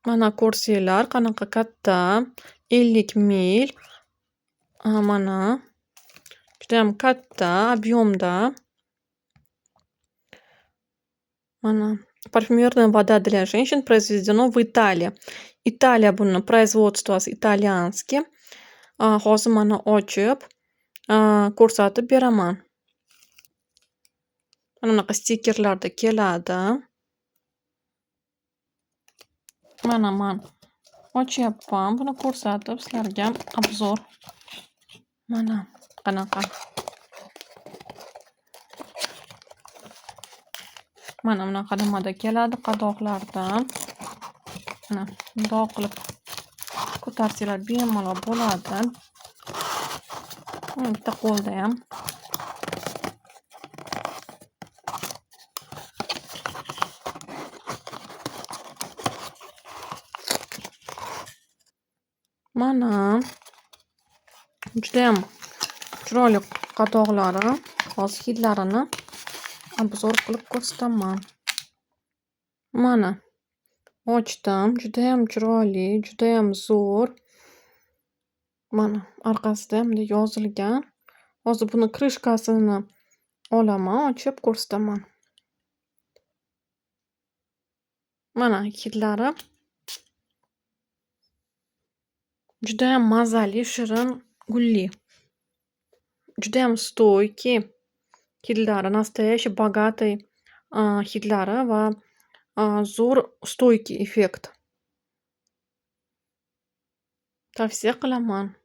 Mana kursiyalar qanaqa katta 50 mil. Mana judayam katta объемda. Mana парфюмерная вода для женщин произведено в Италии. Italiya buni производствоsi italyanskiy. Hozir mana ochib, ko'rsatib beraman. Mana bunaqa stikerlarda keladi. Mana man ochyapman. Buni ko'rsatib sizlarga obzor. Mana qanaqa. Mana bunaqa nimada keladi, qadoqlarda. Mana bundoq qilib ko'tarsanglar bemalol bo'ladi. Bitta qo'lda ham. Mana judayam chiroyli qadoqlari. Hozir hidlarini obzor qilib ko'rsataman. Mana ochdim. Judayam chiroyli, judayam zo'r. Mana orqasida bunday yozilgan. Hozir buni krishkasini olaman, ochib ko'rsataman. Mana hidlari. Judayam mazali, shirin, gulli. Judayam stoyki hidlari, настоящий богатый hidlari va zo'r stoyki effekt. Tavsiya qilaman.